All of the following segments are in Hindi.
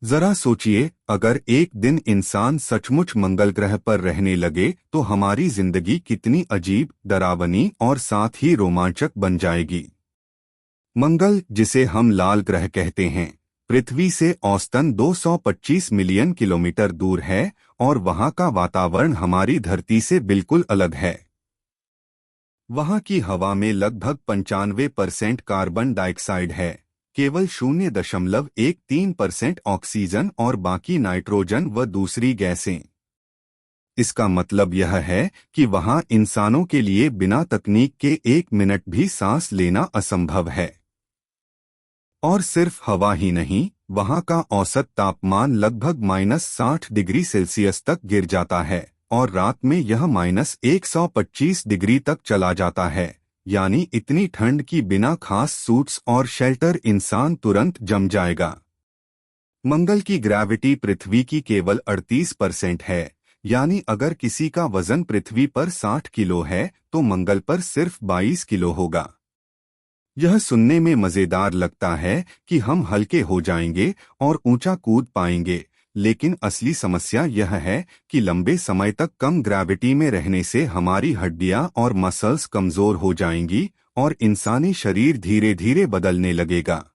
जरा सोचिए, अगर एक दिन इंसान सचमुच मंगल ग्रह पर रहने लगे तो हमारी जिंदगी कितनी अजीब, डरावनी और साथ ही रोमांचक बन जाएगी। मंगल, जिसे हम लाल ग्रह कहते हैं, पृथ्वी से औसतन 225 मिलियन किलोमीटर दूर है और वहां का वातावरण हमारी धरती से बिल्कुल अलग है। वहां की हवा में लगभग 95% कार्बन डाइऑक्साइड है, केवल 0.13% ऑक्सीजन और बाकी नाइट्रोजन व दूसरी गैसें। इसका मतलब यह है कि वहां इंसानों के लिए बिना तकनीक के 1 मिनट भी सांस लेना असंभव है। और सिर्फ हवा ही नहीं, वहां का औसत तापमान लगभग -60 डिग्री सेल्सियस तक गिर जाता है और रात में यह -125 डिग्री तक चला जाता है। यानी इतनी ठंड कि बिना खास सूट्स और शेल्टर इंसान तुरंत जम जाएगा। मंगल की ग्रेविटी पृथ्वी की केवल 38% है। यानी अगर किसी का वजन पृथ्वी पर 60 किलो है तो मंगल पर सिर्फ 22 किलो होगा। यह सुनने में मजेदार लगता है कि हम हल्के हो जाएंगे और ऊंचा कूद पाएंगे, लेकिन असली समस्या यह है कि लंबे समय तक कम ग्रेविटी में रहने से हमारी हड्डियां और मसल्स कमजोर हो जाएंगी और इंसानी शरीर धीरे धीरे बदलने लगेगा।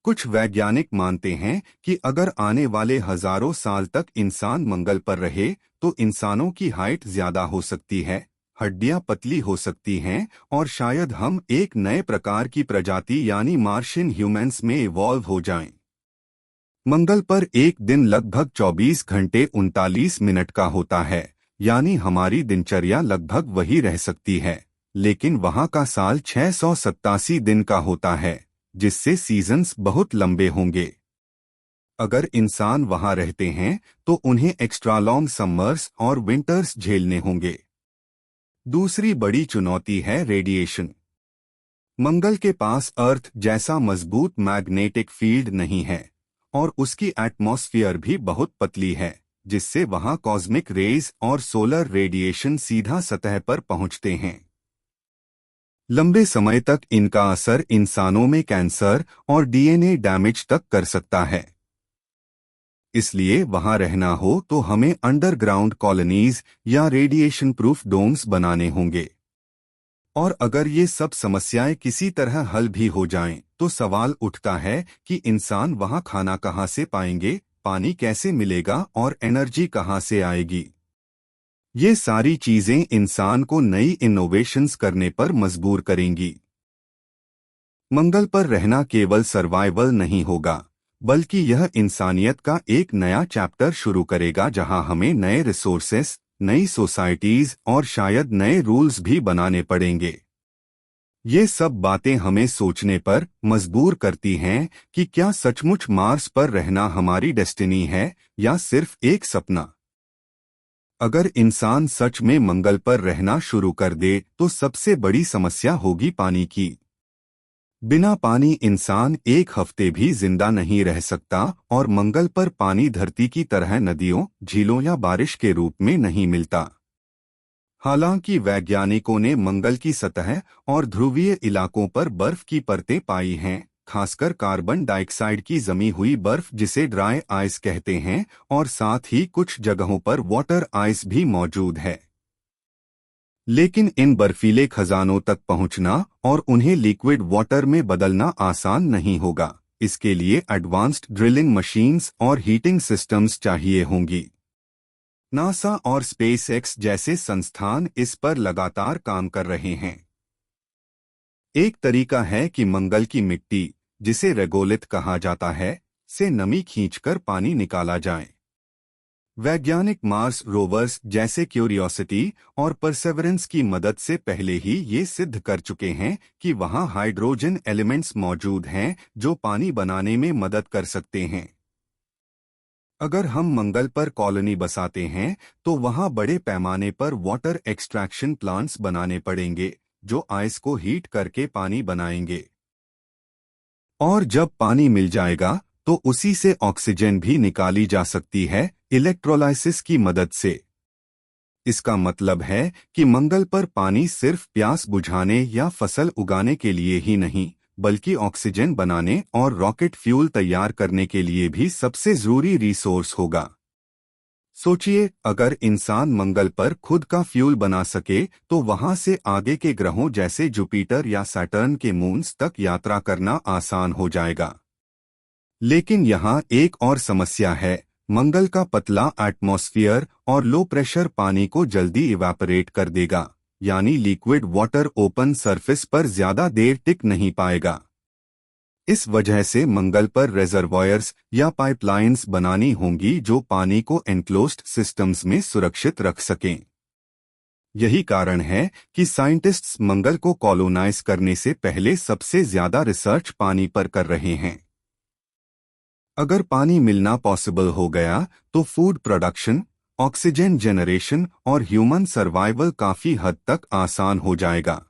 कुछ वैज्ञानिक मानते हैं कि अगर आने वाले हजारों साल तक इंसान मंगल पर रहे तो इंसानों की हाइट ज्यादा हो सकती है, हड्डियां पतली हो सकती हैं और शायद हम एक नए प्रकार की प्रजाति यानी मार्शियन ह्यूमंस में इवॉल्व हो जाएं। मंगल पर एक दिन लगभग 24 घंटे 39 मिनट का होता है, यानी हमारी दिनचर्या लगभग वही रह सकती है, लेकिन वहां का साल 687 दिन का होता है, जिससे सीजन्स बहुत लंबे होंगे। अगर इंसान वहां रहते हैं तो उन्हें एक्स्ट्रा लॉन्ग समर्स और विंटर्स झेलने होंगे। दूसरी बड़ी चुनौती है रेडिएशन। मंगल के पास अर्थ जैसा मजबूत मैग्नेटिक फील्ड नहीं है और उसकी एटमॉस्फेयर भी बहुत पतली है, जिससे वहां कॉस्मिक रेज और सोलर रेडिएशन सीधा सतह पर पहुंचते हैं। लंबे समय तक इनका असर इंसानों में कैंसर और डीएनए डैमेज तक कर सकता है। इसलिए वहां रहना हो तो हमें अंडरग्राउंड कॉलोनीज या रेडिएशन प्रूफ डोम्स बनाने होंगे। और अगर ये सब समस्याएं किसी तरह हल भी हो जाएं, तो सवाल उठता है कि इंसान वहां खाना कहां से पाएंगे, पानी कैसे मिलेगा और एनर्जी कहां से आएगी। ये सारी चीजें इंसान को नई इनोवेशंस करने पर मजबूर करेंगी। मंगल पर रहना केवल सर्वाइवल नहीं होगा, बल्कि यह इंसानियत का एक नया चैप्टर शुरू करेगा जहां हमें नए रिसोर्सेस, नई सोसाइटीज और शायद नए रूल्स भी बनाने पड़ेंगे। ये सब बातें हमें सोचने पर मजबूर करती हैं कि क्या सचमुच मार्स पर रहना हमारी डेस्टिनी है या सिर्फ एक सपना। अगर इंसान सच में मंगल पर रहना शुरू कर दे तो सबसे बड़ी समस्या होगी पानी की। बिना पानी इंसान एक हफ्ते भी जिंदा नहीं रह सकता और मंगल पर पानी धरती की तरह नदियों, झीलों या बारिश के रूप में नहीं मिलता। हालांकि वैज्ञानिकों ने मंगल की सतह और ध्रुवीय इलाकों पर बर्फ की परतें पाई हैं, खासकर कार्बन डाइऑक्साइड की जमी हुई बर्फ जिसे ड्राई आइस कहते हैं, और साथ ही कुछ जगहों पर वाटर आइस भी मौजूद है। लेकिन इन बर्फीले खजानों तक पहुंचना और उन्हें लिक्विड वाटर में बदलना आसान नहीं होगा। इसके लिए एडवांस्ड ड्रिलिंग मशीन्स और हीटिंग सिस्टम्स चाहिए होंगी। नासा और स्पेसएक्स जैसे संस्थान इस पर लगातार काम कर रहे हैं। एक तरीका है कि मंगल की मिट्टी, जिसे रेगोलिथ कहा जाता है, से नमी खींचकर पानी निकाला जाए। वैज्ञानिक मार्स रोवर्स जैसे क्यूरियोसिटी और परसेवरेंस की मदद से पहले ही ये सिद्ध कर चुके हैं कि वहां हाइड्रोजन एलिमेंट्स मौजूद हैं जो पानी बनाने में मदद कर सकते हैं। अगर हम मंगल पर कॉलोनी बसाते हैं तो वहां बड़े पैमाने पर वाटर एक्सट्रैक्शन प्लांट्स बनाने पड़ेंगे जो आइस को हीट करके पानी बनाएंगे। और जब पानी मिल जाएगा तो उसी से ऑक्सीजन भी निकाली जा सकती है इलेक्ट्रोलाइसिस की मदद से। इसका मतलब है कि मंगल पर पानी सिर्फ प्यास बुझाने या फसल उगाने के लिए ही नहीं, बल्कि ऑक्सीजन बनाने और रॉकेट फ्यूल तैयार करने के लिए भी सबसे जरूरी रिसोर्स होगा। सोचिए, अगर इंसान मंगल पर खुद का फ्यूल बना सके तो वहां से आगे के ग्रहों जैसे जुपिटर या सैटर्न के मून्स तक यात्रा करना आसान हो जाएगा। लेकिन यहाँ एक और समस्या है। मंगल का पतला एटमॉस्फेयर और लो प्रेशर पानी को जल्दी इवेपोरेट कर देगा, यानी लिक्विड वाटर ओपन सरफेस पर ज्यादा देर टिक नहीं पाएगा। इस वजह से मंगल पर रिजर्वॉयर्स या पाइपलाइंस बनानी होंगी जो पानी को एनक्लोज्ड सिस्टम्स में सुरक्षित रख सकें। यही कारण है कि साइंटिस्ट्स मंगल को कॉलोनाइज करने से पहले सबसे ज्यादा रिसर्च पानी पर कर रहे हैं। अगर पानी मिलना पॉसिबल हो गया तो फूड प्रोडक्शन, ऑक्सीजन जनरेशन और ह्यूमन सर्वाइवल काफी हद तक आसान हो जाएगा।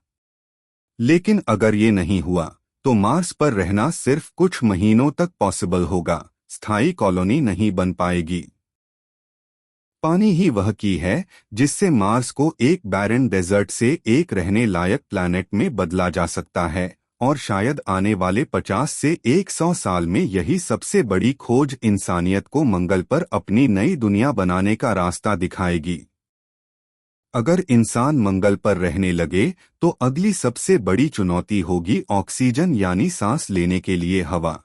लेकिन अगर ये नहीं हुआ तो मार्स पर रहना सिर्फ कुछ महीनों तक पॉसिबल होगा, स्थायी कॉलोनी नहीं बन पाएगी। पानी ही वह की है जिससे मार्स को एक बैरन डेजर्ट से एक रहने लायक प्लैनेट में बदला जा सकता है, और शायद आने वाले 50 से 100 साल में यही सबसे बड़ी खोज इंसानियत को मंगल पर अपनी नई दुनिया बनाने का रास्ता दिखाएगी। अगर इंसान मंगल पर रहने लगे तो अगली सबसे बड़ी चुनौती होगी ऑक्सीजन यानी सांस लेने के लिए हवा।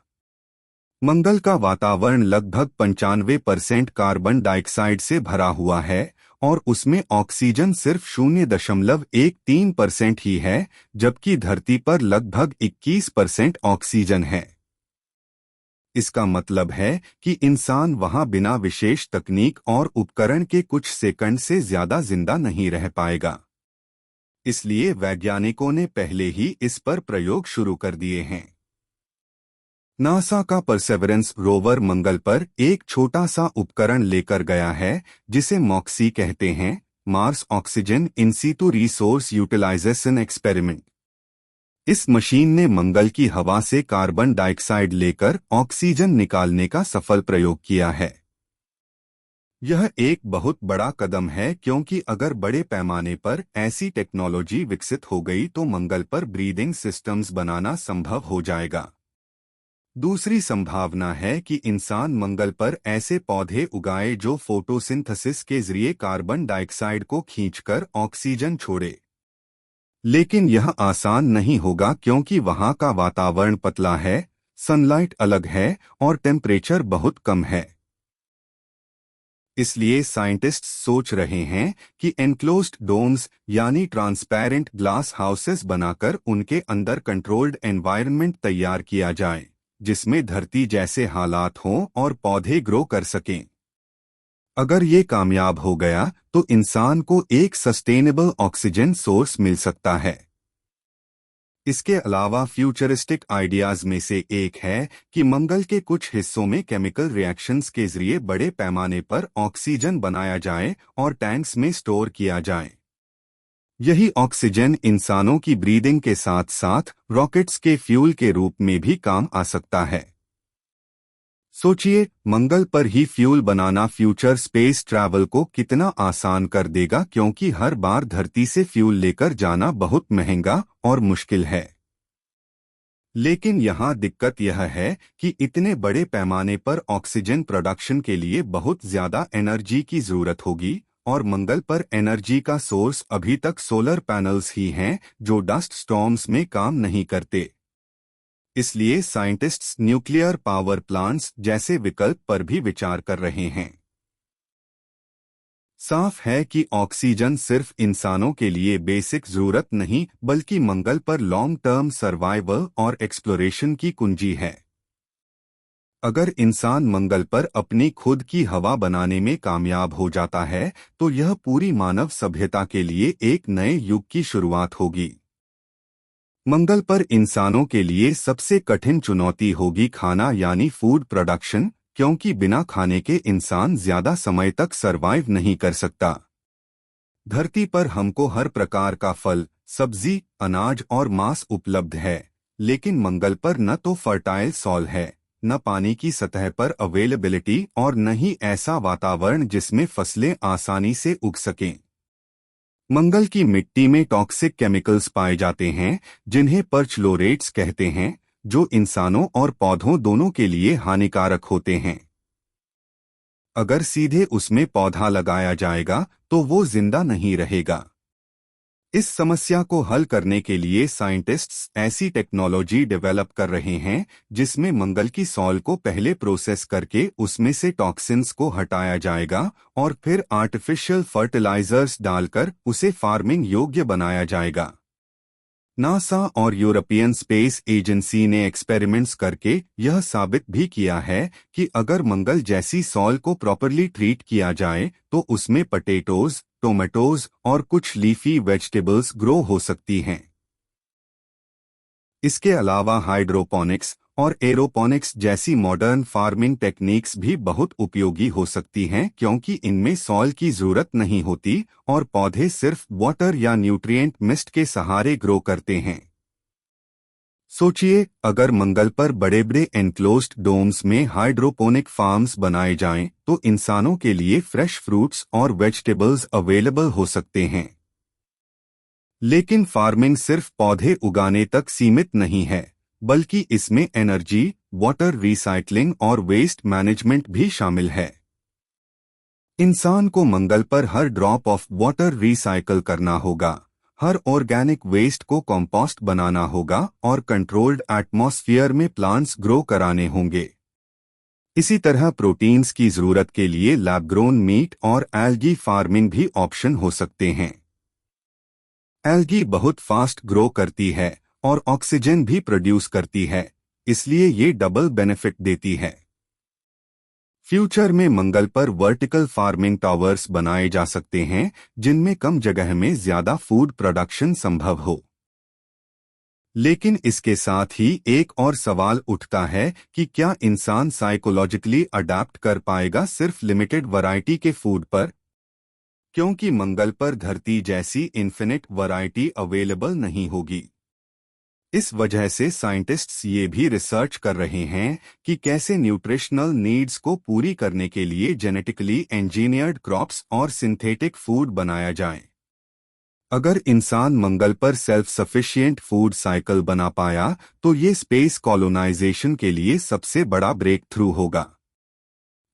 मंगल का वातावरण लगभग 95% कार्बन डाइऑक्साइड से भरा हुआ है और उसमें ऑक्सीजन सिर्फ 0.13% ही है, जबकि धरती पर लगभग 21% ऑक्सीजन है। इसका मतलब है कि इंसान वहां बिना विशेष तकनीक और उपकरण के कुछ सेकंड से ज्यादा जिंदा नहीं रह पाएगा। इसलिए वैज्ञानिकों ने पहले ही इस पर प्रयोग शुरू कर दिए हैं। नासा का परसेवरेंस रोवर मंगल पर एक छोटा सा उपकरण लेकर गया है जिसे मॉक्सी कहते हैं, Mars oxygen in situ resource utilisation experiment. इस मशीन ने मंगल की हवा से कार्बन डाइऑक्साइड लेकर ऑक्सीजन निकालने का सफल प्रयोग किया है। यह एक बहुत बड़ा कदम है क्योंकि अगर बड़े पैमाने पर ऐसी टेक्नोलॉजी विकसित हो गई तो मंगल पर ब्रीदिंग सिस्टम्स बनाना संभव हो जाएगा। दूसरी संभावना है कि इंसान मंगल पर ऐसे पौधे उगाए जो फोटोसिंथेसिस के जरिए कार्बन डाइऑक्साइड को खींचकर ऑक्सीजन छोड़े। लेकिन यह आसान नहीं होगा क्योंकि वहां का वातावरण पतला है, सनलाइट अलग है और टेम्परेचर बहुत कम है। इसलिए साइंटिस्ट्स सोच रहे हैं कि एनक्लोज्ड डोम्स यानी ट्रांसपेरेंट ग्लास हाउसेस बनाकर उनके अंदर कंट्रोल्ड एनवायरनमेंट तैयार किया जाए, जिसमें धरती जैसे हालात हों और पौधे ग्रो कर सकें। अगर ये कामयाब हो गया तो इंसान को एक सस्टेनेबल ऑक्सीजन सोर्स मिल सकता है। इसके अलावा फ्यूचरिस्टिक आइडियाज में से एक है कि मंगल के कुछ हिस्सों में केमिकल रिएक्शंस के जरिए बड़े पैमाने पर ऑक्सीजन बनाया जाए और टैंक्स में स्टोर किया जाए। यही ऑक्सीजन इंसानों की ब्रीदिंग के साथ साथ रॉकेट्स के फ्यूल के रूप में भी काम आ सकता है। सोचिए, मंगल पर ही फ्यूल बनाना फ्यूचर स्पेस ट्रैवल को कितना आसान कर देगा, क्योंकि हर बार धरती से फ्यूल लेकर जाना बहुत महंगा और मुश्किल है। लेकिन यहाँ दिक्कत यह है कि इतने बड़े पैमाने पर ऑक्सीजन प्रोडक्शन के लिए बहुत ज्यादा एनर्जी की जरूरत होगी, और मंगल पर एनर्जी का सोर्स अभी तक सोलर पैनल्स ही हैं जो डस्ट स्टॉर्म्स में काम नहीं करते। इसलिए साइंटिस्ट्स न्यूक्लियर पावर प्लांट्स जैसे विकल्प पर भी विचार कर रहे हैं। साफ है कि ऑक्सीजन सिर्फ इंसानों के लिए बेसिक जरूरत नहीं बल्कि मंगल पर लॉन्ग टर्म सर्वाइवल और एक्सप्लोरेशन की कुंजी है। अगर इंसान मंगल पर अपनी खुद की हवा बनाने में कामयाब हो जाता है तो यह पूरी मानव सभ्यता के लिए एक नए युग की शुरुआत होगी। मंगल पर इंसानों के लिए सबसे कठिन चुनौती होगी खाना यानी फूड प्रोडक्शन, क्योंकि बिना खाने के इंसान ज्यादा समय तक सरवाइव नहीं कर सकता। धरती पर हमको हर प्रकार का फल, सब्जी, अनाज और मांस उपलब्ध है, लेकिन मंगल पर न तो फर्टाइल सॉइल है, न पानी की सतह पर अवेलेबिलिटी और न ही ऐसा वातावरण जिसमें फसलें आसानी से उग सकें। मंगल की मिट्टी में टॉक्सिक केमिकल्स पाए जाते हैं जिन्हें परचलोरेट्स कहते हैं, जो इंसानों और पौधों दोनों के लिए हानिकारक होते हैं। अगर सीधे उसमें पौधा लगाया जाएगा तो वो जिंदा नहीं रहेगा। इस समस्या को हल करने के लिए साइंटिस्ट्स ऐसी टेक्नोलॉजी डेवलप कर रहे हैं जिसमें मंगल की सॉइल को पहले प्रोसेस करके उसमें से टॉक्सिन्स को हटाया जाएगा और फिर आर्टिफिशियल फर्टिलाइजर्स डालकर उसे फार्मिंग योग्य बनाया जाएगा। नासा और यूरोपियन स्पेस एजेंसी ने एक्सपेरिमेंट्स करके यह साबित भी किया है कि अगर मंगल जैसी सॉइल को प्रॉपरली ट्रीट किया जाए तो उसमें पटेटोज, टोमेटोज और कुछ लीफी वेजिटेबल्स ग्रो हो सकती हैं। इसके अलावा हाइड्रोपोनिक्स और एरोपोनिक्स जैसी मॉडर्न फार्मिंग टेक्निक्स भी बहुत उपयोगी हो सकती हैं क्योंकि इनमें सॉइल की जरूरत नहीं होती और पौधे सिर्फ वाटर या न्यूट्रिएंट मिस्ट के सहारे ग्रो करते हैं। सोचिए, अगर मंगल पर बड़े बड़े एनक्लोज्ड डोम्स में हाइड्रोपोनिक फार्म्स बनाए जाएं तो इंसानों के लिए फ्रेश फ्रूट्स और वेजिटेबल्स अवेलेबल हो सकते हैं। लेकिन फार्मिंग सिर्फ पौधे उगाने तक सीमित नहीं है, बल्कि इसमें एनर्जी, वाटर रिसाइकलिंग और वेस्ट मैनेजमेंट भी शामिल है। इंसान को मंगल पर हर ड्रॉप ऑफ वाटर रिसाइकल करना होगा, हर ऑर्गेनिक वेस्ट को कंपोस्ट बनाना होगा और कंट्रोल्ड एटमॉस्फेयर में प्लांट्स ग्रो कराने होंगे। इसी तरह प्रोटीन्स की जरूरत के लिए लैब ग्रोन मीट और एल्गी फार्मिंग भी ऑप्शन हो सकते हैं। एल्गी बहुत फास्ट ग्रो करती है और ऑक्सीजन भी प्रोड्यूस करती है, इसलिए ये डबल बेनिफिट देती है। फ्यूचर में मंगल पर वर्टिकल फार्मिंग टावर्स बनाए जा सकते हैं जिनमें कम जगह में ज्यादा फूड प्रोडक्शन संभव हो। लेकिन इसके साथ ही एक और सवाल उठता है कि क्या इंसान साइकोलॉजिकली अडेप्ट कर पाएगा सिर्फ लिमिटेड वैरायटी के फूड पर, क्योंकि मंगल पर धरती जैसी इन्फिनिट वैरायटी अवेलेबल नहीं होगी। इस वजह से साइंटिस्ट्स ये भी रिसर्च कर रहे हैं कि कैसे न्यूट्रिशनल नीड्स को पूरी करने के लिए जेनेटिकली इंजीनियर्ड क्रॉप्स और सिंथेटिक फूड बनाया जाए। अगर इंसान मंगल पर सेल्फ सफिशिएंट फूड साइकिल बना पाया तो ये स्पेस कॉलोनाइजेशन के लिए सबसे बड़ा ब्रेक थ्रू होगा।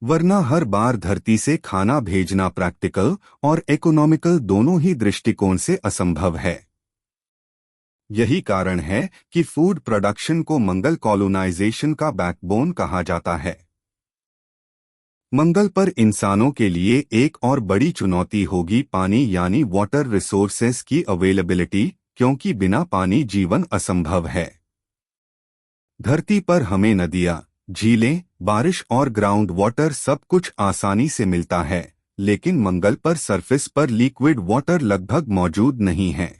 वरना हर बार धरती से खाना भेजना प्रैक्टिकल और इकोनॉमिकल दोनों ही दृष्टिकोण से असंभव है। यही कारण है कि फूड प्रोडक्शन को मंगल कॉलोनाइजेशन का बैकबोन कहा जाता है। मंगल पर इंसानों के लिए एक और बड़ी चुनौती होगी पानी यानी वाटर रिसोर्सेस की अवेलेबिलिटी, क्योंकि बिना पानी जीवन असंभव है। धरती पर हमें नदियां, झीलें, बारिश और ग्राउंड वाटर सब कुछ आसानी से मिलता है, लेकिन मंगल पर सरफेस पर लिक्विड वाटर लगभग मौजूद नहीं है।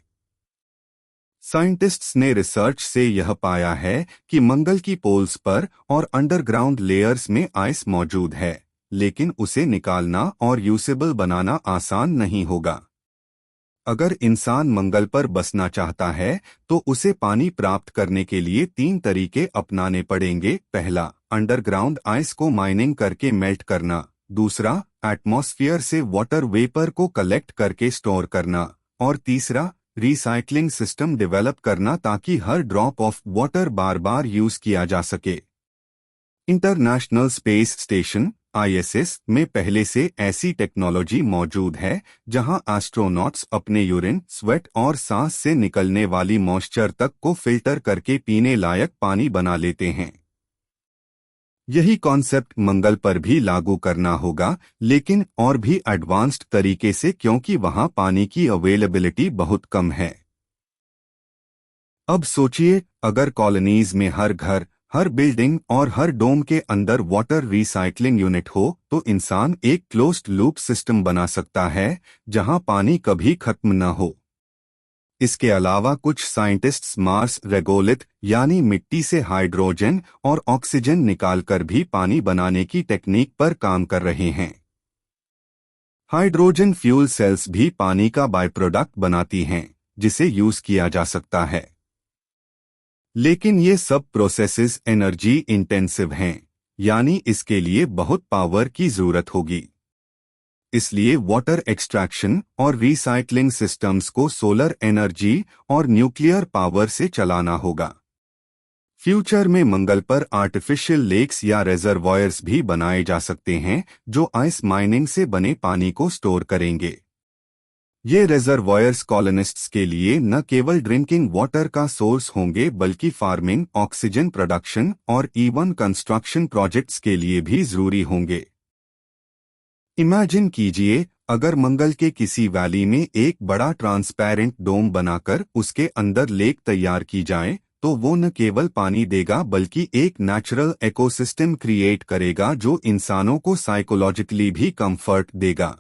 साइंटिस्ट्स ने रिसर्च से यह पाया है कि मंगल की पोल्स पर और अंडरग्राउंड लेयर्स में आइस मौजूद है, लेकिन उसे निकालना और यूसेबल बनाना आसान नहीं होगा। अगर इंसान मंगल पर बसना चाहता है तो उसे पानी प्राप्त करने के लिए 3 तरीके अपनाने पड़ेंगे। पहला, अंडरग्राउंड आइस को माइनिंग करके मेल्ट करना। दूसरा, एटमॉस्फेयर से वाटर वेपर को कलेक्ट करके स्टोर करना। और तीसरा, रिसाइकलिंग सिस्टम डेवलप करना ताकि हर ड्रॉप ऑफ वाटर बार बार यूज किया जा सके। इंटरनेशनल स्पेस स्टेशन ISS में पहले से ऐसी टेक्नोलॉजी मौजूद है जहां एस्ट्रोनॉट्स अपने यूरिन, स्वेट और सांस से निकलने वाली मॉइस्चर तक को फिल्टर करके पीने लायक पानी बना लेते हैं। यही कॉन्सेप्ट मंगल पर भी लागू करना होगा, लेकिन और भी एडवांस्ड तरीके से, क्योंकि वहां पानी की अवेलेबिलिटी बहुत कम है। अब सोचिए, अगर कॉलोनीज में हर घर, हर बिल्डिंग और हर डोम के अंदर वाटर रिसाइकलिंग यूनिट हो तो इंसान एक क्लोज्ड लूप सिस्टम बना सकता है जहां पानी कभी खत्म न हो। इसके अलावा कुछ साइंटिस्ट्स मार्स रेगोलिथ यानी मिट्टी से हाइड्रोजन और ऑक्सीजन निकालकर भी पानी बनाने की टेक्निक पर काम कर रहे हैं। हाइड्रोजन फ्यूल सेल्स भी पानी का बाय प्रोडक्ट बनाती हैं, जिसे यूज किया जा सकता है। लेकिन ये सब प्रोसेसेस एनर्जी इंटेंसिव हैं, यानी इसके लिए बहुत पावर की जरूरत होगी। इसलिए वाटर एक्सट्रैक्शन और रिसाइकलिंग सिस्टम्स को सोलर एनर्जी और न्यूक्लियर पावर से चलाना होगा। फ्यूचर में मंगल पर आर्टिफिशियल लेक्स या रिजर्वॉयर्स भी बनाए जा सकते हैं जो आइस माइनिंग से बने पानी को स्टोर करेंगे। ये रिजर्वॉयर्स कॉलोनिस्ट्स के लिए न केवल ड्रिंकिंग वाटर का सोर्स होंगे बल्कि फार्मिंग, ऑक्सीजन प्रोडक्शन और इवन कंस्ट्रक्शन प्रोजेक्ट्स के लिए भी जरूरी होंगे। इमेजिन कीजिए, अगर मंगल के किसी वैली में एक बड़ा ट्रांसपेरेंट डोम बनाकर उसके अंदर लेक तैयार की जाए, तो वो न केवल पानी देगा बल्कि एक नेचुरल इकोसिस्टम क्रिएट करेगा जो इंसानों को साइकोलॉजिकली भी कंफर्ट देगा।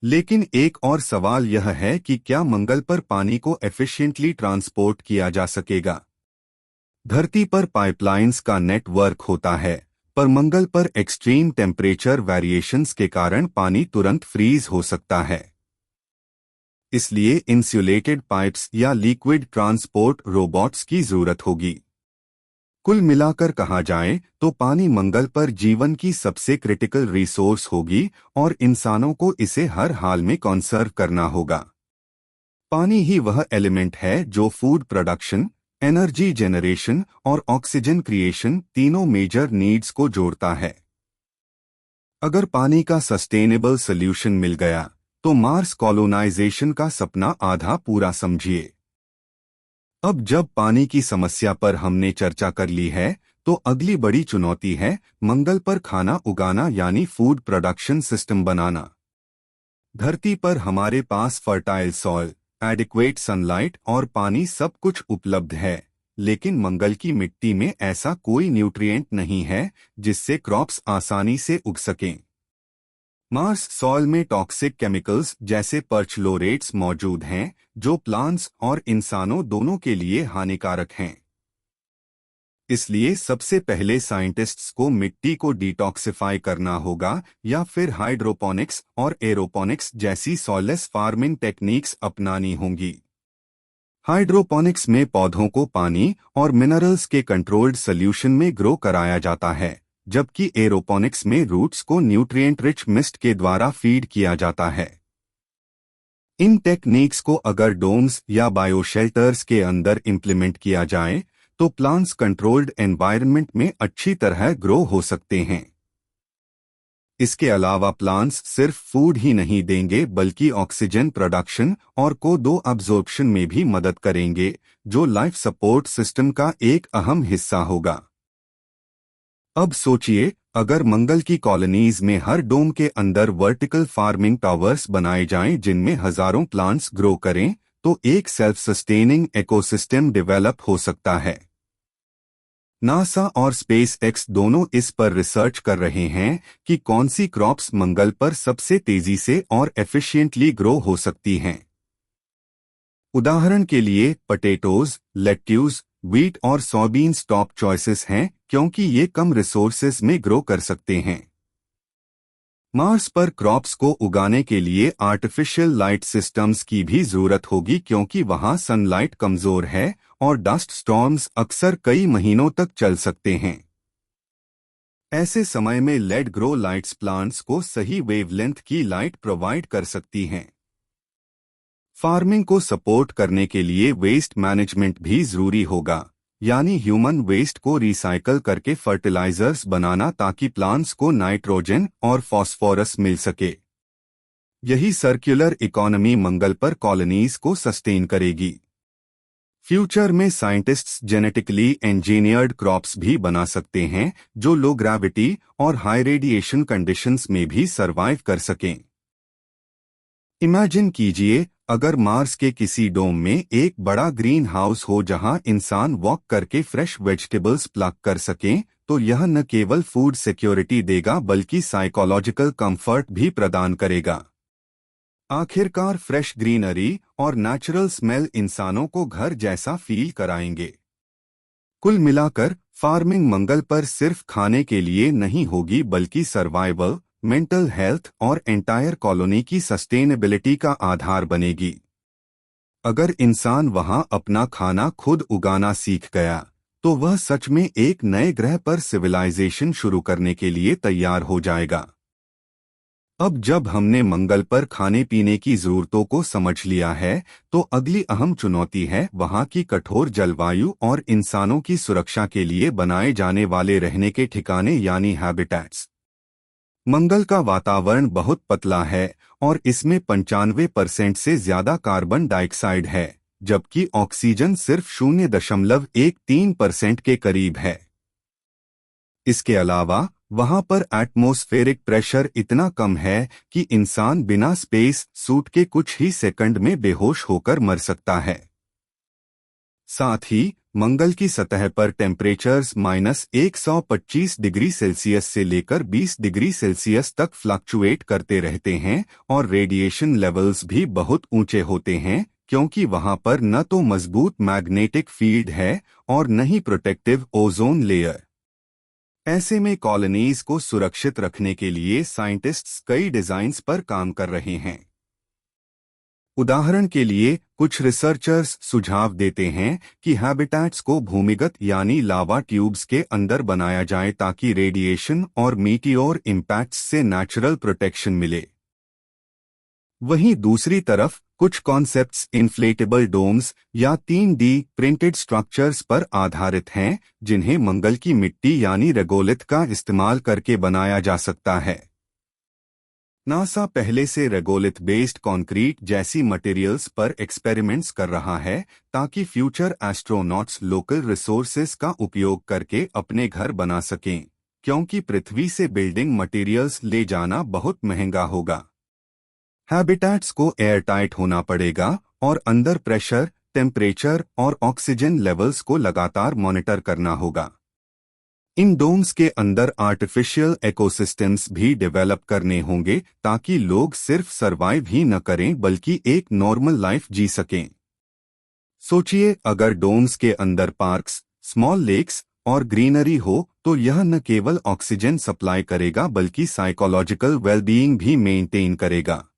लेकिन एक और सवाल यह है कि क्या मंगल पर पानी को एफिशिएंटली ट्रांसपोर्ट किया जा सकेगा? धरती पर पाइपलाइंस का नेटवर्क होता है, पर मंगल पर एक्सट्रीम टेम्परेचर वेरिएशंस के कारण पानी तुरंत फ्रीज हो सकता है। इसलिए इंसुलेटेड पाइप्स या लिक्विड ट्रांसपोर्ट रोबोट्स की जरूरत होगी। कुल मिलाकर कहा जाए तो पानी मंगल पर जीवन की सबसे क्रिटिकल रिसोर्स होगी और इंसानों को इसे हर हाल में कंसर्व करना होगा। पानी ही वह एलिमेंट है जो फूड प्रोडक्शन, एनर्जी जनरेशन और ऑक्सीजन क्रिएशन तीनों मेजर नीड्स को जोड़ता है। अगर पानी का सस्टेनेबल सॉल्यूशन मिल गया तो मार्स कॉलोनाइजेशन का सपना आधा पूरा समझिए। अब जब पानी की समस्या पर हमने चर्चा कर ली है, तो अगली बड़ी चुनौती है मंगल पर खाना उगाना यानी फूड प्रोडक्शन सिस्टम बनाना। धरती पर हमारे पास फर्टाइल सॉइल, एडिक्वेट सनलाइट और पानी सब कुछ उपलब्ध है, लेकिन मंगल की मिट्टी में ऐसा कोई न्यूट्रिएंट नहीं है जिससे क्रॉप्स आसानी से उग सकें। मार्स सॉइल में टॉक्सिक केमिकल्स जैसे परचलोरेट्स मौजूद हैं जो प्लांट्स और इंसानों दोनों के लिए हानिकारक हैं। इसलिए सबसे पहले साइंटिस्ट्स को मिट्टी को डिटॉक्सिफाई करना होगा या फिर हाइड्रोपोनिक्स और एरोपोनिक्स जैसी सॉइललेस फार्मिंग टेक्निक्स अपनानी होंगी। हाइड्रोपोनिक्स में पौधों को पानी और मिनरल्स के कंट्रोल्ड सॉल्यूशन में ग्रो कराया जाता है, जबकि एरोपोनिक्स में रूट्स को न्यूट्रिएंट रिच मिस्ट के द्वारा फीड किया जाता है। इन टेक्निक्स को अगर डोम्स या बायोशेल्टर्स के अंदर इंप्लीमेंट किया जाए तो प्लांट्स कंट्रोल्ड एनवायरनमेंट में अच्छी तरह ग्रो हो सकते हैं। इसके अलावा प्लांट्स सिर्फ फूड ही नहीं देंगे बल्कि ऑक्सीजन प्रोडक्शन और CO2 अब्जॉर्प्शन में भी मदद करेंगे, जो लाइफ सपोर्ट सिस्टम का एक अहम हिस्सा होगा। अब सोचिए, अगर मंगल की कॉलोनीज में हर डोम के अंदर वर्टिकल फार्मिंग टावर्स बनाए जाएं जिनमें हजारों प्लांट्स ग्रो करें, तो एक सेल्फ सस्टेनिंग इकोसिस्टम डेवलप हो सकता है। नासा और स्पेस एक्स दोनों इस पर रिसर्च कर रहे हैं कि कौन सी क्रॉप्स मंगल पर सबसे तेजी से और एफिशिएंटली ग्रो हो सकती हैं। उदाहरण के लिए पोटैटोज, लेट्यूस, व्हीट और सोयाबीन्स टॉप चॉइसेस हैं क्योंकि ये कम रिसोर्सेज में ग्रो कर सकते हैं। मार्स पर क्रॉप्स को उगाने के लिए आर्टिफिशियल लाइट सिस्टम्स की भी जरूरत होगी क्योंकि वहां सनलाइट कमजोर है और डस्ट स्टॉर्म्स अक्सर कई महीनों तक चल सकते हैं। ऐसे समय में लेड ग्रो लाइट्स प्लांट्स को सही वेवलेंथ की लाइट प्रोवाइड कर सकती हैं। फार्मिंग को सपोर्ट करने के लिए वेस्ट मैनेजमेंट भी जरूरी होगा, यानी ह्यूमन वेस्ट को रिसाइकल करके फर्टिलाइजर्स बनाना ताकि प्लांट्स को नाइट्रोजन और फास्फोरस मिल सके। यही सर्कुलर इकोनॉमी मंगल पर कॉलोनीज को सस्टेन करेगी। फ्यूचर में साइंटिस्ट्स जेनेटिकली इंजीनियर्ड क्रॉप्स भी बना सकते हैं जो लो ग्रेविटी और हाई रेडिएशन कंडीशंस में भी सरवाइव कर सकें। इमेजिन कीजिए, अगर मार्स के किसी डोम में एक बड़ा ग्रीन हाउस हो जहां इंसान वॉक करके फ्रेश वेजिटेबल्स प्लग कर सकें, तो यह न केवल फूड सिक्योरिटी देगा बल्कि साइकोलॉजिकल कंफर्ट भी प्रदान करेगा। आखिरकार फ्रेश ग्रीनरी और नेचुरल स्मेल इंसानों को घर जैसा फील कराएंगे। कुल मिलाकर फार्मिंग मंगल पर सिर्फ खाने के लिए नहीं होगी बल्कि सर्वाइवल, मेंटल हेल्थ और एंटायर कॉलोनी की सस्टेनेबिलिटी का आधार बनेगी। अगर इंसान वहां अपना खाना खुद उगाना सीख गया तो वह सच में एक नए ग्रह पर सिविलाइजेशन शुरू करने के लिए तैयार हो जाएगा। अब जब हमने मंगल पर खाने पीने की जरूरतों को समझ लिया है, तो अगली अहम चुनौती है वहां की कठोर जलवायु और इंसानों की सुरक्षा के लिए बनाए जाने वाले रहने के ठिकाने यानी हैबिटेट्स। मंगल का वातावरण बहुत पतला है और इसमें 95% से ज्यादा कार्बन डाइऑक्साइड है, जबकि ऑक्सीजन सिर्फ 0.13% के करीब है। इसके अलावा वहां पर एटमॉस्फेरिक प्रेशर इतना कम है कि इंसान बिना स्पेस सूट के कुछ ही सेकंड में बेहोश होकर मर सकता है। साथ ही मंगल की सतह पर टेम्परेचर्स -125 डिग्री सेल्सियस से लेकर 20 डिग्री सेल्सियस तक फ्लक्चुएट करते रहते हैं और रेडिएशन लेवल्स भी बहुत ऊंचे होते हैं, क्योंकि वहां पर न तो मजबूत मैग्नेटिक फील्ड है और न ही प्रोटेक्टिव ओजोन लेयर। ऐसे में कॉलोनीज को सुरक्षित रखने के लिए साइंटिस्ट्स कई डिजाइन्स पर काम कर रहे हैं। उदाहरण के लिए कुछ रिसर्चर्स सुझाव देते हैं कि हैबिटेट्स को भूमिगत यानी लावा ट्यूब्स के अंदर बनाया जाए ताकि रेडिएशन और मीटियोर इम्पैक्ट्स से नेचुरल प्रोटेक्शन मिले। वहीं दूसरी तरफ कुछ कॉन्सेप्ट्स इन्फ्लेटेबल डोम्स या 3D प्रिंटेड स्ट्रक्चर्स पर आधारित हैं, जिन्हें मंगल की मिट्टी यानी रेगोलिथ का इस्तेमाल करके बनाया जा सकता है। नासा पहले से रेगोलिथ बेस्ड कंक्रीट जैसी मटेरियल्स पर एक्सपेरिमेंट्स कर रहा है ताकि फ्यूचर एस्ट्रोनॉट्स लोकल रिसोर्सेज का उपयोग करके अपने घर बना सकें, क्योंकि पृथ्वी से बिल्डिंग मटेरियल्स ले जाना बहुत महंगा होगा। हैबिटेट्स को एयरटाइट होना पड़ेगा और अंदर प्रेशर, टेम्परेचर और ऑक्सीजन लेवल्स को लगातार मॉनिटर करना होगा। इन डोम्स के अंदर आर्टिफिशियल इकोसिस्टम्स भी डेवलप करने होंगे ताकि लोग सिर्फ सरवाइव ही न करें बल्कि एक नॉर्मल लाइफ जी सकें। सोचिए, अगर डोम्स के अंदर पार्क्स, स्मॉल लेक्स और ग्रीनरी हो तो यह न केवल ऑक्सीजन सप्लाई करेगा बल्कि साइकोलॉजिकल वेलबीइंग भी मेंटेन करेगा।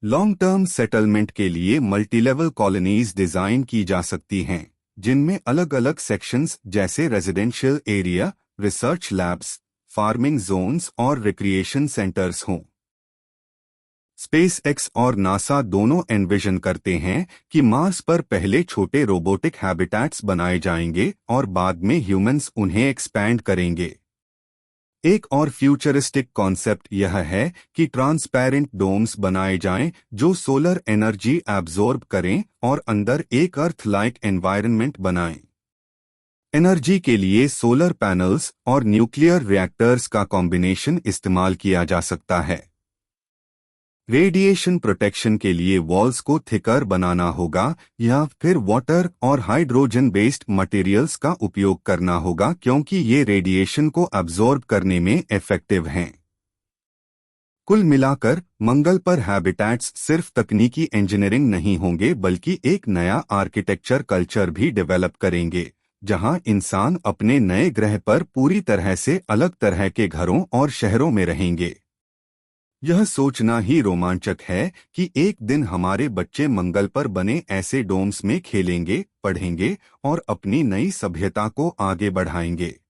लॉन्ग टर्म सेटलमेंट के लिए मल्टीलेवल कॉलोनीज डिजाइन की जा सकती हैं, जिनमें अलग अलग सेक्शंस जैसे residential area, research labs, farming zones और रिक्रिएशन सेंटर्स हों। स्पेसएक्स और नासा दोनों एनविजन करते हैं कि मार्स पर पहले छोटे रोबोटिक हैबिटेट्स बनाए जाएंगे और बाद में ह्यूमंस उन्हें एक्सपैंड करेंगे। एक और फ्यूचरिस्टिक कॉन्सेप्ट यह है कि ट्रांसपेरेंट डोम्स बनाए जाएं जो सोलर एनर्जी एब्जॉर्ब करें और अंदर एक अर्थ लाइक एनवायरनमेंट बनाएं। एनर्जी के लिए सोलर पैनल्स और न्यूक्लियर रिएक्टर्स का कॉम्बिनेशन इस्तेमाल किया जा सकता है। रेडिएशन प्रोटेक्शन के लिए वॉल्स को थिकर बनाना होगा या फिर वाटर और हाइड्रोजन बेस्ड मटेरियल्स का उपयोग करना होगा, क्योंकि ये रेडिएशन को अब्जॉर्ब करने में इफेक्टिव हैं। कुल मिलाकर मंगल पर हैबिटेट्स सिर्फ तकनीकी इंजीनियरिंग नहीं होंगे बल्कि एक नया आर्किटेक्चर कल्चर भी डेवलप करेंगे, जहां इंसान अपने नए ग्रह पर पूरी तरह से अलग तरह के घरों और शहरों में रहेंगे। यह सोचना ही रोमांचक है कि एक दिन हमारे बच्चे मंगल पर बने ऐसे डोम्स में खेलेंगे, पढ़ेंगे और अपनी नई सभ्यता को आगे बढ़ाएंगे।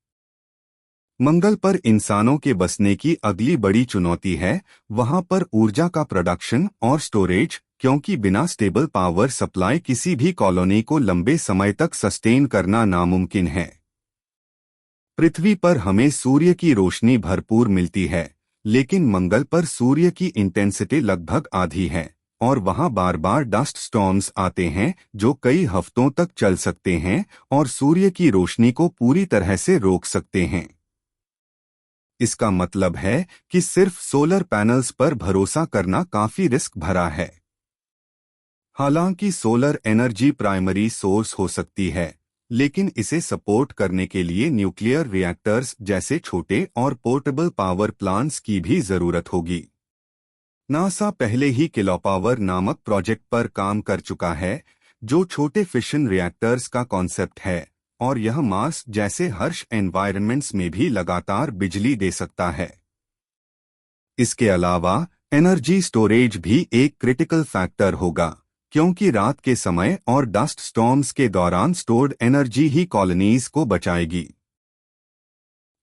मंगल पर इंसानों के बसने की अगली बड़ी चुनौती है वहां पर ऊर्जा का प्रोडक्शन और स्टोरेज, क्योंकि बिना स्टेबल पावर सप्लाई किसी भी कॉलोनी को लंबे समय तक सस्टेन करना नामुमकिन है। पृथ्वी पर हमें सूर्य की रोशनी भरपूर मिलती है, लेकिन मंगल पर सूर्य की इंटेंसिटी लगभग आधी है और वहां बार बार डस्ट स्टॉर्म्स आते हैं जो कई हफ्तों तक चल सकते हैं और सूर्य की रोशनी को पूरी तरह से रोक सकते हैं। इसका मतलब है कि सिर्फ सोलर पैनल्स पर भरोसा करना काफी रिस्क भरा है। हालांकि सोलर एनर्जी प्राइमरी सोर्स हो सकती है, लेकिन इसे सपोर्ट करने के लिए न्यूक्लियर रिएक्टर्स जैसे छोटे और पोर्टेबल पावर प्लांट्स की भी जरूरत होगी। नासा पहले ही किलोपावर नामक प्रोजेक्ट पर काम कर चुका है, जो छोटे फिशन रिएक्टर्स का कॉन्सेप्ट है, और यह मार्स जैसे हर्श एनवायरनमेंट्स में भी लगातार बिजली दे सकता है। इसके अलावा एनर्जी स्टोरेज भी एक क्रिटिकल फैक्टर होगा, क्योंकि रात के समय और डस्ट स्टॉर्म्स के दौरान स्टोर्ड एनर्जी ही कॉलोनीज को बचाएगी।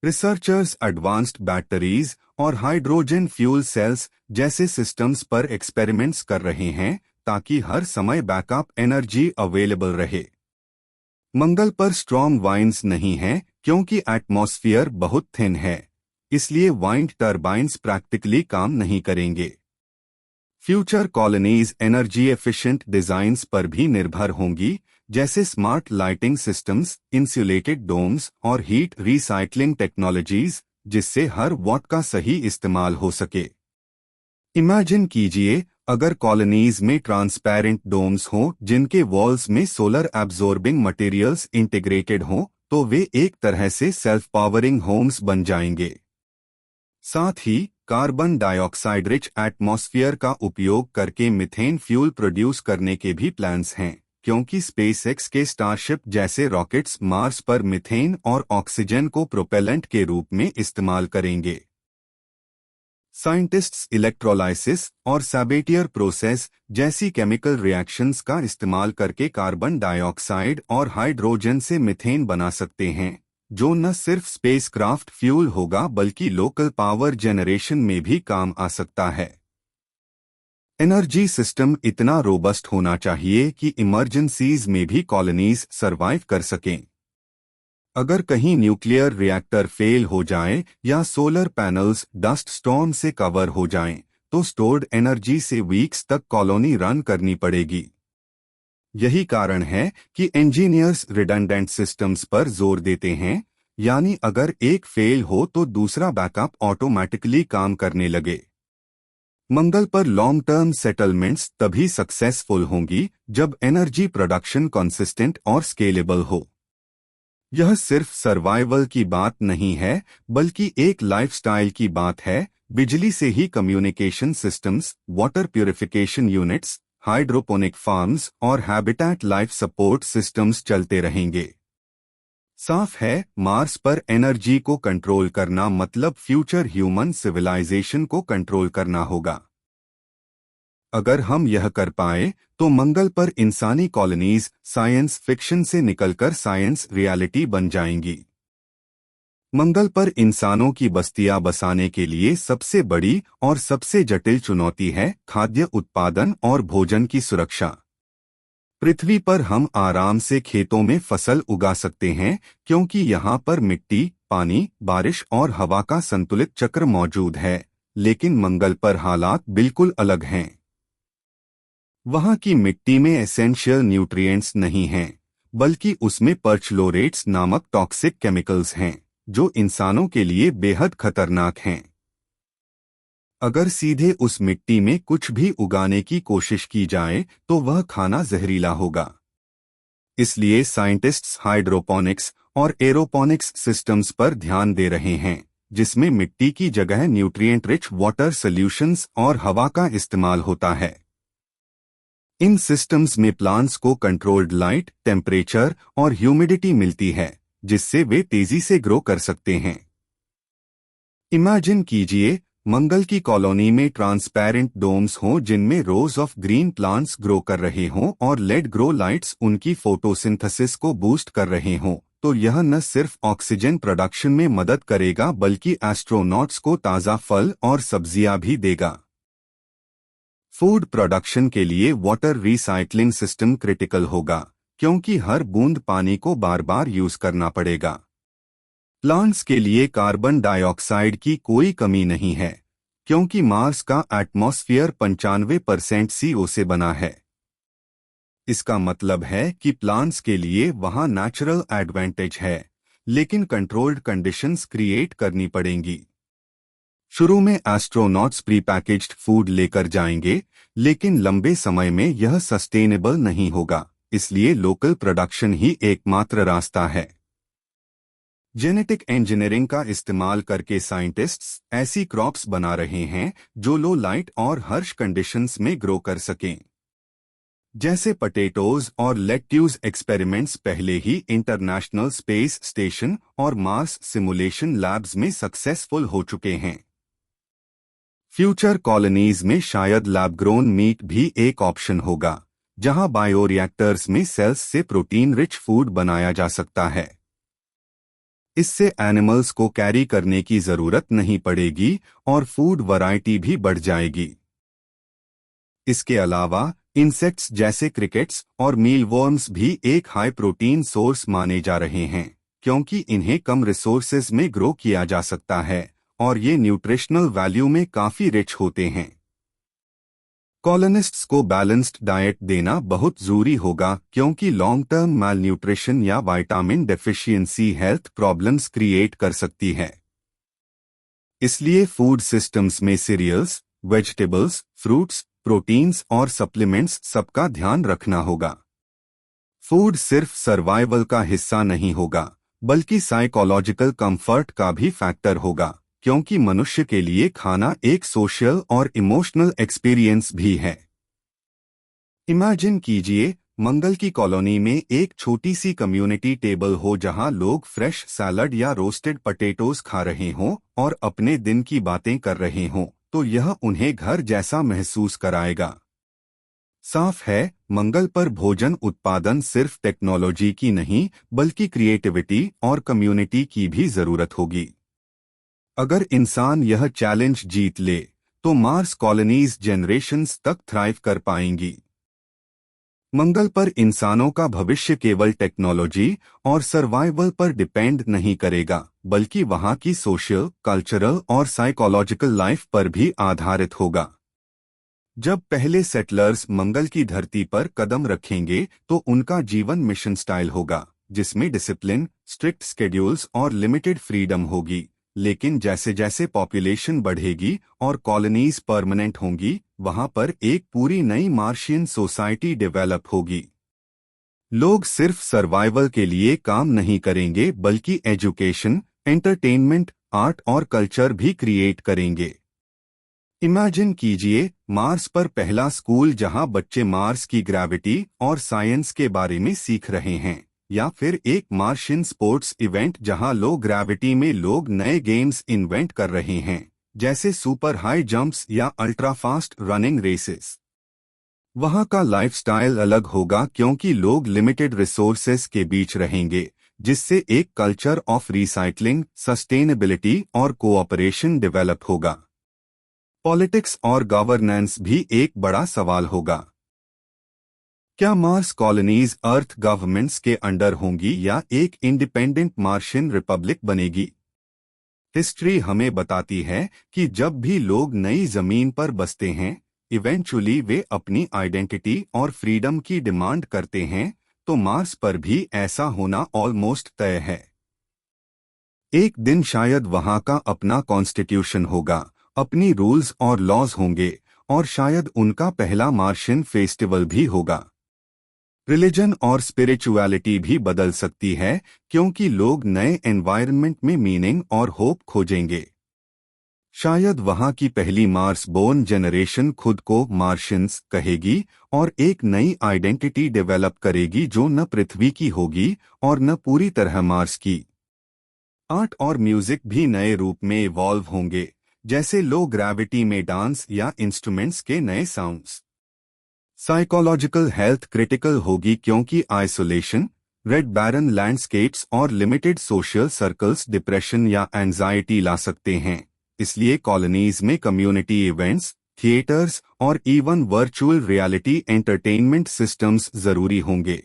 रिसर्चर्स एडवांस्ड बैटरीज और हाइड्रोजन फ्यूल सेल्स जैसे सिस्टम्स पर एक्सपेरिमेंट्स कर रहे हैं ताकि हर समय बैकअप एनर्जी अवेलेबल रहे। मंगल पर स्ट्रॉन्ग वाइंड्स नहीं हैं क्योंकि एटमॉस्फेयर बहुत थिन है, इसलिए वाइंड टर्बाइन्स प्रैक्टिकली काम नहीं करेंगे। Future colonies energy efficient designs पर भी निर्भर होंगी, जैसे smart lighting systems, insulated domes और हीट रिसाइक्लिंग टेक्नोलॉजीज, जिससे हर वॉट का सही इस्तेमाल हो सके। इमेजिन कीजिए अगर कॉलोनीज में ट्रांसपेरेंट डोम्स हों जिनके वॉल्स में सोलर एब्जॉर्बिंग मटेरियल्स इंटीग्रेटेड हों, तो वे एक तरह से सेल्फ पावरिंग होम्स बन जाएंगे। साथ ही कार्बन डाइऑक्साइड रिच एटमॉस्फेयर का उपयोग करके मीथेन फ्यूल प्रोड्यूस करने के भी प्लान्स हैं, क्योंकि स्पेसएक्स के स्टारशिप जैसे रॉकेट्स मार्स पर मीथेन और ऑक्सीजन को प्रोपेलेंट के रूप में इस्तेमाल करेंगे। साइंटिस्ट्स इलेक्ट्रोलाइसिस और सैबेटियर प्रोसेस जैसी केमिकल रिएक्शंस का इस्तेमाल करके कार्बन डाइऑक्साइड और हाइड्रोजन से मीथेन बना सकते हैं, जो न सिर्फ स्पेसक्राफ्ट फ्यूल होगा बल्कि लोकल पावर जनरेशन में भी काम आ सकता है। एनर्जी सिस्टम इतना रोबस्ट होना चाहिए कि इमरजेंसीज में भी कॉलोनीज सरवाइव कर सकें। अगर कहीं न्यूक्लियर रिएक्टर फेल हो जाए या सोलर पैनल्स डस्ट स्टॉर्म से कवर हो जाएं, तो स्टोर्ड एनर्जी से वीक्स तक कॉलोनी रन करनी पड़ेगी। यही कारण है कि इंजीनियर्स रिडंडेंट सिस्टम्स पर जोर देते हैं, यानी अगर एक फेल हो तो दूसरा बैकअप ऑटोमेटिकली काम करने लगे। मंगल पर लॉन्ग टर्म सेटलमेंट्स तभी सक्सेसफुल होंगी जब एनर्जी प्रोडक्शन कंसिस्टेंट और स्केलेबल हो। यह सिर्फ सर्वाइवल की बात नहीं है, बल्कि एक लाइफस्टाइल की बात है। बिजली से ही communication systems, water purification units, hydroponic farms और हैबिटेट लाइफ सपोर्ट सिस्टम्स चलते रहेंगे। साफ है, मार्स पर एनर्जी को कंट्रोल करना मतलब फ्यूचर ह्यूमन सिविलाइजेशन को कंट्रोल करना होगा। अगर हम यह कर पाए तो मंगल पर इंसानी कॉलोनीज साइंस फिक्शन से निकलकर साइंस रियलिटी बन जाएंगी। मंगल पर इंसानों की बस्तियां बसाने के लिए सबसे बड़ी और सबसे जटिल चुनौती है खाद्य उत्पादन और भोजन की सुरक्षा। पृथ्वी पर हम आराम से खेतों में फसल उगा सकते हैं क्योंकि यहाँ पर मिट्टी, पानी, बारिश और हवा का संतुलित चक्र मौजूद है, लेकिन मंगल पर हालात बिल्कुल अलग हैं। वहाँ की मिट्टी में एसेंशियल न्यूट्रिएंट्स नहीं हैं, बल्कि उसमें परचलोरेट्स नामक टॉक्सिक केमिकल्स हैं, जो इंसानों के लिए बेहद खतरनाक हैं। अगर सीधे उस मिट्टी में कुछ भी उगाने की कोशिश की जाए तो वह खाना जहरीला होगा। इसलिए साइंटिस्ट्स हाइड्रोपोनिक्स और एरोपोनिक्स सिस्टम्स पर ध्यान दे रहे हैं, जिसमें मिट्टी की जगह न्यूट्रिएंट रिच वाटर सॉल्यूशंस और हवा का इस्तेमाल होता है। इन सिस्टम्स में प्लांट्स को कंट्रोल्ड लाइट, टेम्परेचर और ह्यूमिडिटी मिलती है, जिससे वे तेजी से ग्रो कर सकते हैं। इमेजिन कीजिए मंगल की कॉलोनी में ट्रांसपेरेंट डोम्स हों जिनमें रोज ऑफ ग्रीन प्लांट्स ग्रो कर रहे हों और लेड ग्रो लाइट्स उनकी फोटोसिंथेसिस को बूस्ट कर रहे हों, तो यह न सिर्फ ऑक्सीजन प्रोडक्शन में मदद करेगा बल्कि एस्ट्रोनॉट्स को ताज़ा फल और सब्जियां भी देगा। फूड प्रोडक्शन के लिए वाटर रिसाइक्लिंग सिस्टम क्रिटिकल होगा, क्योंकि हर बूंद पानी को बार बार यूज करना पड़ेगा। प्लांट्स के लिए कार्बन डाइऑक्साइड की कोई कमी नहीं है, क्योंकि मार्स का एटमॉस्फेयर 95% CO से बना है। इसका मतलब है कि प्लांट्स के लिए वहां नेचुरल एडवांटेज है, लेकिन कंट्रोल्ड कंडीशंस क्रिएट करनी पड़ेंगी। शुरू में एस्ट्रोनॉट्स प्री पैकेज्ड फूड लेकर जाएंगे, लेकिन लंबे समय में यह सस्टेनेबल नहीं होगा, इसलिए लोकल प्रोडक्शन ही एकमात्र रास्ता है। जेनेटिक इंजीनियरिंग का इस्तेमाल करके साइंटिस्ट्स ऐसी क्रॉप्स बना रहे हैं जो लो लाइट और हर्श कंडीशंस में ग्रो कर सकें। जैसे पटेटोज और लेट्यूज एक्सपेरिमेंट्स पहले ही इंटरनेशनल स्पेस स्टेशन और मार्स सिमुलेशन लैब्स में सक्सेसफुल हो चुके हैं। फ्यूचर कॉलोनीज में शायद लैब ग्रोन मीट भी एक ऑप्शन होगा, जहां बायोरिएक्टर्स में सेल्स से प्रोटीन रिच फूड बनाया जा सकता है। इससे एनिमल्स को कैरी करने की जरूरत नहीं पड़ेगी और फूड वैरायटी भी बढ़ जाएगी। इसके अलावा इंसेक्ट्स जैसे क्रिकेट्स और मीलवॉर्म्स भी एक हाई प्रोटीन सोर्स माने जा रहे हैं, क्योंकि इन्हें कम रिसोर्सेज में ग्रो किया जा सकता है और ये न्यूट्रिशनल वैल्यू में काफी रिच होते हैं। कॉलोनिस्ट्स को बैलेंस्ड डाइट देना बहुत जरूरी होगा, क्योंकि लॉन्ग टर्म माल न्यूट्रिशन या vitamin deficiency health problems create कर सकती है। इसलिए फूड सिस्टम्स में सीरियल्स, वेजिटेबल्स, फ्रूट्स, प्रोटीन्स और सप्लीमेंट्स सबका ध्यान रखना होगा। फूड सिर्फ सर्वाइवल का हिस्सा नहीं होगा, बल्कि साइकोलॉजिकल कंफर्ट का भी फैक्टर होगा, क्योंकि मनुष्य के लिए खाना एक सोशल और इमोशनल एक्सपीरियंस भी है। इमेजिन कीजिए, मंगल की कॉलोनी में एक छोटी सी कम्युनिटी टेबल हो जहां लोग फ्रेश सैलड या रोस्टेड पटेटोज खा रहे हों और अपने दिन की बातें कर रहे हों, तो यह उन्हें घर जैसा महसूस कराएगा। साफ है, मंगल पर भोजन उत्पादन सिर्फ टेक्नोलॉजी की नहीं, बल्कि क्रिएटिविटी और कम्युनिटी की भी जरूरत होगी। अगर इंसान यह चैलेंज जीत ले, तो मार्स कॉलोनीज जनरेशंस तक थ्राइव कर पाएंगी। मंगल पर इंसानों का भविष्य केवल टेक्नोलॉजी और सर्वाइवल पर डिपेंड नहीं करेगा, बल्कि वहां की सोशल, कल्चरल और साइकोलॉजिकल लाइफ पर भी आधारित होगा। जब पहले सेटलर्स मंगल की धरती पर कदम रखेंगे, तो उनका जीवन मिशन स्टाइल होगा, जिसमें डिसिप्लिन, स्ट्रिक्ट स्केड्यूल्स और लिमिटेड फ्रीडम होगी। लेकिन जैसे जैसे पॉपुलेशन बढ़ेगी और कॉलोनीज परमानेंट होंगी, वहां पर एक पूरी नई मार्शियन सोसाइटी डेवलप होगी। लोग सिर्फ सर्वाइवल के लिए काम नहीं करेंगे, बल्कि एजुकेशन, एंटरटेनमेंट, आर्ट और कल्चर भी क्रिएट करेंगे। इमेजिन कीजिए, मार्स पर पहला स्कूल जहां बच्चे मार्स की ग्रेविटी और साइंस के बारे में सीख रहे हैं, या फिर एक मार्शियन स्पोर्ट्स इवेंट जहां लो ग्रेविटी में लोग नए गेम्स इन्वेंट कर रहे हैं, जैसे सुपर हाई जंप्स या अल्ट्रा फास्ट रनिंग रेसेस। वहां का लाइफस्टाइल अलग होगा, क्योंकि लोग लिमिटेड रिसोर्सेस के बीच रहेंगे, जिससे एक कल्चर ऑफ रिसाइकलिंग, सस्टेनेबिलिटी और कोऑपरेशन डेवलप होगा। पॉलिटिक्स और गवर्नेंस भी एक बड़ा सवाल होगा। क्या मार्स कॉलोनीज अर्थ गवर्नमेंट्स के अंडर होंगी या एक इंडिपेंडेंट मार्शियन रिपब्लिक बनेगी? हिस्ट्री हमें बताती है कि जब भी लोग नई जमीन पर बसते हैं, इवेंचुअली वे अपनी आइडेंटिटी और फ्रीडम की डिमांड करते हैं, तो मार्स पर भी ऐसा होना ऑलमोस्ट तय है। एक दिन शायद वहां का अपना कॉन्स्टिट्यूशन होगा, अपनी रूल्स और लॉज होंगे, और शायद उनका पहला मार्शियन फेस्टिवल भी होगा। रिलीजन और स्पिरिचुअलिटी भी बदल सकती है, क्योंकि लोग नए एनवायरनमेंट में मीनिंग और होप खोजेंगे। शायद वहां की पहली मार्स बोर्न जनरेशन खुद को मार्शियंस कहेगी और एक नई आइडेंटिटी डेवलप करेगी, जो न पृथ्वी की होगी और न पूरी तरह मार्स की। आर्ट और म्यूजिक भी नए रूप में इवॉल्व होंगे, जैसे लो ग्रेविटी में डांस या इंस्ट्रूमेंट्स के नए साउंड्स। साइकोलॉजिकल हेल्थ क्रिटिकल होगी, क्योंकि आइसोलेशन, रेड बैरन लैंडस्केप्स और लिमिटेड सोशल सर्कल्स डिप्रेशन या एंजाइटी ला सकते हैं। इसलिए कॉलोनीज में कम्युनिटी इवेंट्स, थिएटर्स और even virtual reality entertainment systems जरूरी होंगे।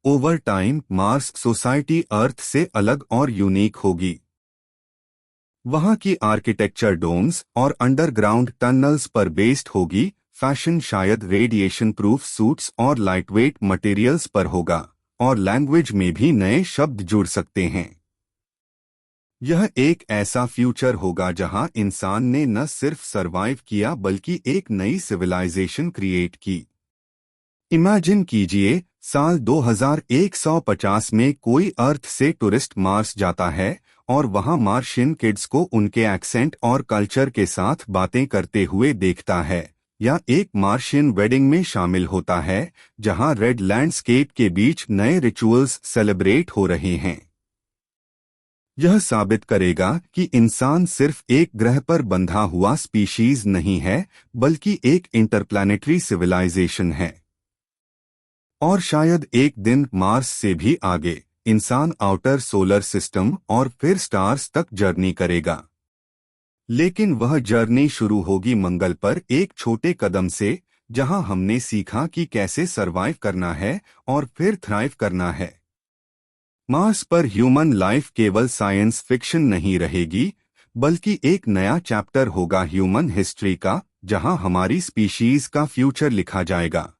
ओवर टाइम मार्स सोसाइटी अर्थ से अलग और यूनिक होगी। वहां की आर्किटेक्चर डोम्स और अंडरग्राउंड टनल्स पर बेस्ड होगी, फैशन शायद रेडिएशन प्रूफ सूट्स और लाइटवेट मटेरियल्स पर होगा, और लैंग्वेज में भी नए शब्द जुड़ सकते हैं। यह एक ऐसा फ्यूचर होगा जहां इंसान ने न सिर्फ सरवाइव किया, बल्कि एक नई सिविलाइजेशन क्रिएट की। इमेजिन कीजिए, साल 2150 में कोई अर्थ से टूरिस्ट मार्स जाता है और वहां मार्शियन किड्स को उनके एक्सेंट और कल्चर के साथ बातें करते हुए देखता है, या एक मार्शियन वेडिंग में शामिल होता है जहां रेड लैंडस्केप के बीच नए रिचुअल्स सेलिब्रेट हो रहे हैं। यह साबित करेगा कि इंसान सिर्फ एक ग्रह पर बंधा हुआ स्पीशीज नहीं है, बल्कि एक इंटरप्लैनेटरी सिविलाइजेशन है। और शायद एक दिन मार्स से भी आगे इंसान आउटर सोलर सिस्टम और फिर स्टार्स तक जर्नी करेगा। लेकिन वह जर्नी शुरू होगी मंगल पर एक छोटे कदम से, जहां हमने सीखा कि कैसे सरवाइव करना है और फिर थ्राइव करना है। मार्स पर ह्यूमन लाइफ केवल साइंस फिक्शन नहीं रहेगी, बल्कि एक नया चैप्टर होगा ह्यूमन हिस्ट्री का, जहां हमारी स्पीशीज का फ्यूचर लिखा जाएगा।